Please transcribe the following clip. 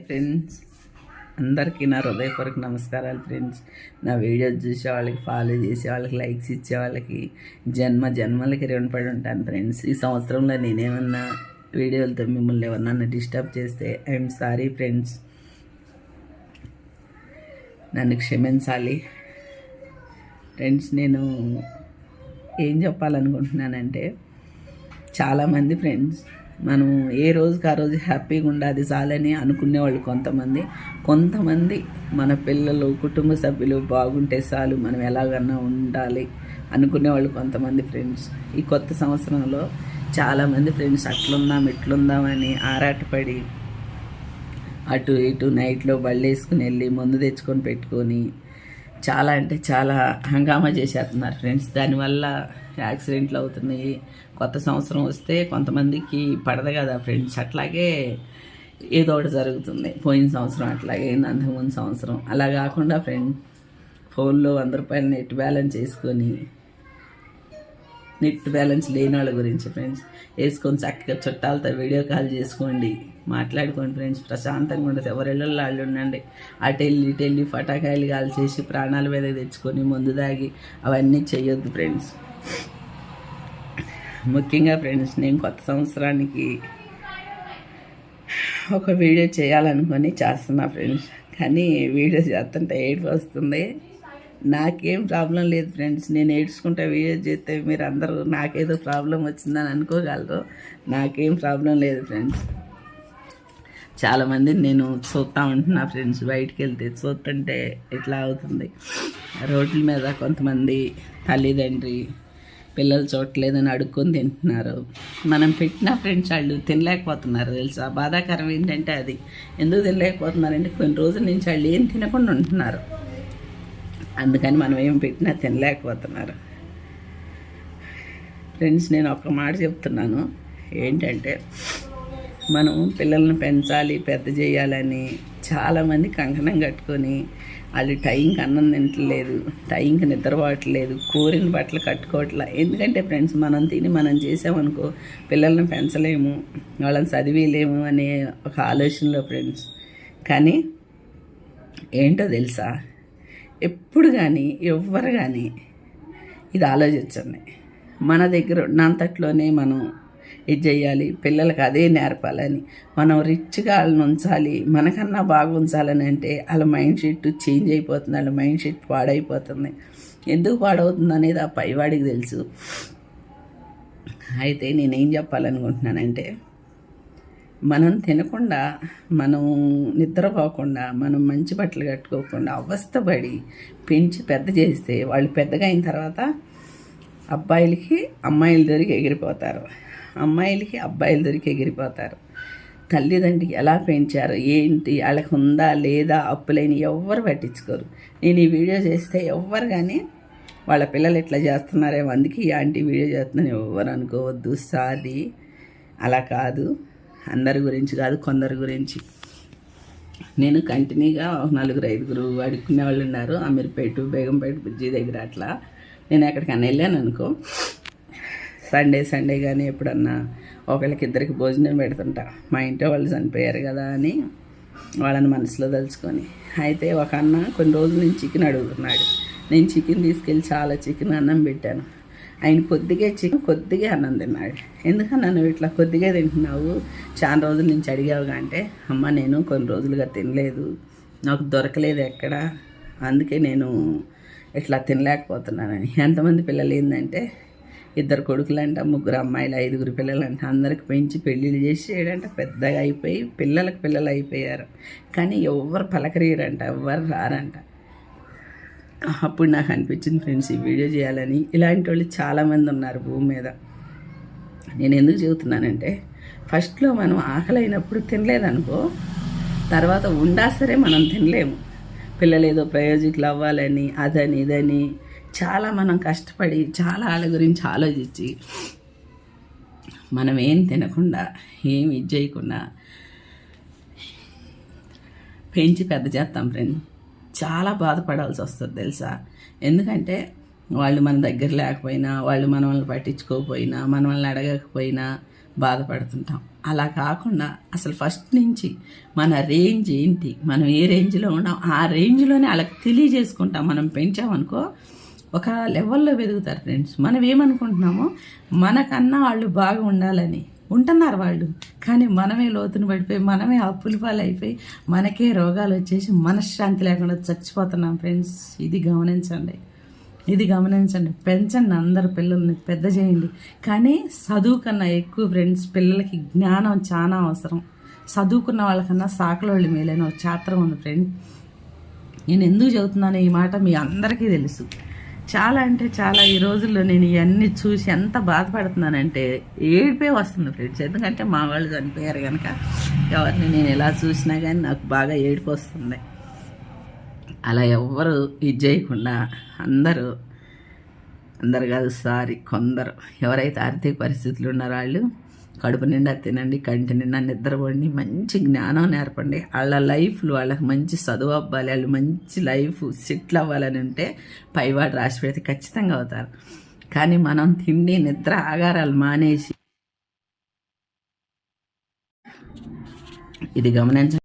Friends, అందరికీ నా హృదయపూర్వక నమస్కారాలు ఫ్రెండ్స్. నా వీడియోస్ చూసే వాళ్ళకి, ఫాలో చేసే వాళ్ళకి, లైక్స్ ఇచ్చే వాళ్ళకి జన్మలకి రుణపడి ఉంటాను ఫ్రెండ్స్. ఈ సంవత్సరంలో నేనేమన్నా వీడియోలతో మిమ్మల్ని ఎవరన్నా డిస్టర్బ్ చేస్తే ఐఎమ్ సారీ ఫ్రెండ్స్, నన్ను క్షమించాలి ఫ్రెండ్స్. నేను ఏం చెప్పాలనుకుంటున్నానంటే, చాలామంది ఫ్రెండ్స్ మనం ఏ రోజుకి ఆ రోజు హ్యాపీగా ఉండాలి చాలని అనుకునేవాళ్ళు కొంతమంది మన పిల్లలు, కుటుంబ సభ్యులు బాగుంటే చాలు, మనం ఎలాగన్నా ఉండాలి అనుకునేవాళ్ళు కొంతమంది ఫ్రెండ్స్. ఈ కొత్త సంవత్సరంలో చాలామంది ఫ్రెండ్స్ అట్లుందాం ఇట్లుందామని ఆరాటపడి అటు ఇటు నైట్లో బళ్ళు వేసుకుని వెళ్ళి మందు తెచ్చుకొని పెట్టుకొని చాలా అంటే చాలా హంగామా చేసేస్తున్నారు ఫ్రెండ్స్. దానివల్ల యాక్సిడెంట్లు అవుతున్నాయి. కొత్త సంవత్సరం వస్తే కొంతమందికి పడదు కదా ఫ్రెండ్స్, అట్లాగే ఏదో ఒకటి జరుగుతుంది. పోయిన సంవత్సరం అట్లాగే అంతకుముందు సంవత్సరం అలా కాకుండా ఫ్రెండ్స్, ఫోన్లో 100 రూపాయలు నెట్ బ్యాలెన్స్ వేసుకొని, నెట్ బ్యాలెన్స్ లేని వాళ్ళ గురించి ఫ్రెండ్స్ వేసుకొని చక్కగా చుట్టాలతో వీడియో కాల్ చేసుకోండి, మాట్లాడుకోండి ఫ్రెండ్స్. ప్రశాంతంగా ఉండదు, ఎవరెళ్ళల్లో వాళ్ళు ఉండండి. అటెళ్ళి పటాకాయలు కాల్చేసి ప్రాణాల మీద తెచ్చుకొని ముందు దాగి అవన్నీ చెయ్యొద్దు ఫ్రెండ్స్. ముఖ్యంగా ఫ్రెండ్స్, నేను కొత్త సంవత్సరానికి ఒక వీడియో చేయాలనుకొని చేస్తున్నా ఫ్రెండ్స్. కానీ వీడియో చేస్తుంటే ఏడుపు వస్తుంది. నాకేం ప్రాబ్లం లేదు ఫ్రెండ్స్, నేను ఏడ్చుకుంటే వీడియో చేస్తే మీరు అందరూ నాకేదో ప్రాబ్లం వచ్చిందని అనుకోగలరు. నాకేం ప్రాబ్లం లేదు ఫ్రెండ్స్. చాలామంది నేను చూస్తూ ఉంటున్నా ఫ్రెండ్స్, బయటికి వెళ్తే చూస్తుంటే ఇట్లా అవుతుంది. రోడ్ల మీద కొంతమంది తల్లిదండ్రి పిల్లలు చూడలేదని అడుక్కొని తింటున్నారు. మనం పెట్టిన ఫ్రెండ్స్ వాళ్ళు తినలేకపోతున్నారు తెలుసా. బాధాకరం ఏంటంటే అది ఎందుకు తినలేకపోతున్నారంటే, కొన్ని రోజుల నుంచి వాళ్ళు ఏం తినకుండా ఉంటున్నారు, అందుకని మనం ఏం పెట్టినా తినలేకపోతున్నారు ఫ్రెండ్స్. నేను ఒక మాట చెప్తున్నాను ఏంటంటే, మనం పిల్లల్ని పెంచాలి, పెద్ద చేయాలని చాలామంది కంకణం కట్టుకొని వాళ్ళు టైంకి అన్నం తింటలేదు, టైంకి నిద్రపోవట్లేదు, కోరిన బట్టలు కట్టుకోవట్లేదు. ఎందుకంటే ఫ్రెండ్స్, మనం తిని మనం చేసామనుకో పిల్లల్ని పెంచలేము, వాళ్ళని చదివేయలేము అనే ఒక ఆలోచనలో ఫ్రెండ్స్. కానీ ఏంటో తెలుసా, ఎప్పుడు కానీ ఎవ్వరు కానీ ఇది ఆలోచించండి. మన దగ్గర ఉన్నంతట్లోనే మనం ఇది చేయాలి, పిల్లలకి అదే నేర్పాలని, మనం రిచ్గా వాళ్ళని ఉంచాలి, మనకన్నా బాగా ఉంచాలని అంటే వాళ్ళ మైండ్ సెట్ చేంజ్ అయిపోతుంది, వాళ్ళ మైండ్ సెట్ పాడైపోతుంది. ఎందుకు పాడవుతుంది అనేది ఆ పైవాడికి తెలుసు. అయితే నేనేం చెప్పాలనుకుంటున్నానంటే, మనం తినకుండా, మనం నిద్రపోకుండా, మనం మంచి బట్టలు కట్టుకోకుండా అవస్థపడి పెంచి పెద్ద చేస్తే వాళ్ళు పెద్దగా అయిన తర్వాత అబ్బాయిలకి అమ్మాయిలు దొరికి ఎగిరిపోతారు, అమ్మాయిలకి అబ్బాయిలు దొరికి ఎగిరిపోతారు. తల్లిదండ్రికి ఎలా పెంచారు ఏంటి, వాళ్ళకి ఉందా లేదా అప్పులైన ఎవ్వరు పట్టించుకోరు. నేను ఈ వీడియో చేస్తే ఎవ్వరు కానీ వాళ్ళ పిల్లలు ఎట్లా చేస్తున్నారేమో అందుకే ఈ ఆంటీ వీడియో చేస్తున్నాను ఎవ్వరు అనుకోవద్దు. సారీ, అలా కాదు, అందరి గురించి కాదు, కొందరి గురించి. నేను కంటిన్యూగా 4-5 అడుక్కునే వాళ్ళు ఉన్నారు, అమీర్పేట, బేగంపేట బ్రిడ్జి దగ్గర. అట్లా నేను ఎక్కడికన్నా వెళ్ళాను అనుకో, సండే కానీ ఎప్పుడన్నా ఒకళ్ళకిద్దరికి భోజనం పెడుతుంటా. మా ఇంట్లో వాళ్ళు చనిపోయారు కదా అని వాళ్ళని మనసులో తలుచుకొని. అయితే ఒక అన్న కొన్ని రోజుల నుంచి చికెన్ అడుగుతున్నాడు. నేను చికెన్ తీసుకెళ్ళి చాలా చికెన్ అన్నం పెట్టాను. ఆయన కొద్దిగా అన్నం తిన్నాడు. ఎందుకన్నా నువ్వు ఇట్లా కొద్దిగా తింటున్నావు, చాలా రోజుల నుంచి అడిగావుగా అంటే, అమ్మ నేను కొన్ని రోజులుగా తినలేదు, నాకు దొరకలేదు ఎక్కడ, అందుకే నేను ఇట్లా తినలేకపోతున్నానని. ఎంతమంది పిల్లలు ఏంటంటే 2 కొడుకులంట, 3 అమ్మాయిలు, 5 పిల్లలంట, అందరికి పెంచి పెళ్ళిళ్ళు చేసి చేయడంట, పెద్దగా అయిపోయి పిల్లలు అయిపోయారు. కానీ ఎవరు పలకరీరంట, ఎవరు రారంట. అప్పుడు నాకు అనిపించింది ఫ్రెండ్స్, ఈ వీడియో చేయాలని. ఇలాంటి వాళ్ళు చాలామంది ఉన్నారు భూమి మీద. నేను ఎందుకు చెబుతున్నానంటే, ఫస్ట్లో మనం ఆకలి అయినప్పుడు తినలేదనుకో, తర్వాత ఉండా సరే మనం తినలేము. పిల్లలు ఏదో ప్రయోజకులు అవ్వాలని అదని ఇదని చాలా మనం కష్టపడి చాలా వాళ్ళ గురించి ఆలోచించి మనం ఏం తినకుండా ఏం ఇది చేయకుండా పెంచి పెద్ద చేస్తాం ఫ్రెండ్. చాలా బాధపడాల్సి వస్తుంది తెలుసా. ఎందుకంటే వాళ్ళు మన దగ్గర లేకపోయినా, వాళ్ళు మనల్ని పట్టించుకోకపోయినా, మనల్ని అడగకపోయినా, బాధపడుతుంటాం. అలా కాకుండా అసలు ఫస్ట్ నుంచి మన రేంజ్ ఏంటి, మనం ఏ రేంజ్లో ఉన్నాం ఆ రేంజ్లోనే వాళ్ళకి తెలియజేసుకుంటాం. మనం పెంచామనుకో ఒక లెవెల్లో వెతుకుతారు ఫ్రెండ్స్. మనం ఏమనుకుంటున్నామో మనకన్నా వాళ్ళు బాగా ఉండాలని ఉంటున్నారు వాళ్ళు, కానీ మనమే లోతుని పడిపోయి మనమే అప్పుల పాలైపోయి మనకే రోగాలు వచ్చేసి మనశ్శాంతి లేకుండా చచ్చిపోతున్నాం ఫ్రెండ్స్. ఇది గమనించండి, ఇది గమనించండి. పెంచండి, అందరు పిల్లల్ని పెద్ద చేయండి, కానీ చదువు కన్నా ఎక్కువ ఫ్రెండ్స్ పిల్లలకి జ్ఞానం చాలా అవసరం. చదువుకున్న వాళ్ళకన్నా సాకలోళ్ళు మేలైన ఒక చాత్రం ఉంది ఫ్రెండ్. నేను ఎందుకు చదువుతున్నాను ఈ మాట మీ అందరికీ తెలుసు. చాలా అంటే చాలా ఈ రోజుల్లో నేను ఇవన్నీ చూసి ఎంత బాధపడుతున్నానంటే ఏడిపే వస్తుంది ఫ్రెండ్స్. ఎందుకంటే మా వాళ్ళు చనిపోయారు కనుక ఎవరిని నేను ఎలా చూసినా కానీ నాకు బాగా ఏడుపు వస్తుంది. అలా ఎవ్వరు ఇది చేయకుండా అందరు కాదు సారీ కొందరు ఎవరైతే ఆర్థిక పరిస్థితులు ఉన్నారో వాళ్ళు కడుపు నిండా తినండి, కంటి నిండా నిద్రపోండి, మంచి జ్ఞానం నేర్పండి. వాళ్ళ లైఫ్లు వాళ్ళకి మంచి చదువు అవ్వాలి, వాళ్ళు మంచి లైఫ్ సెటిల్ అవ్వాలని ఉంటే పైవాడు రాసి పెడితే ఖచ్చితంగా అవుతారు. కానీ మనం తిండి నిద్ర ఆగారాలు మానేసి ఇది గమనించండి.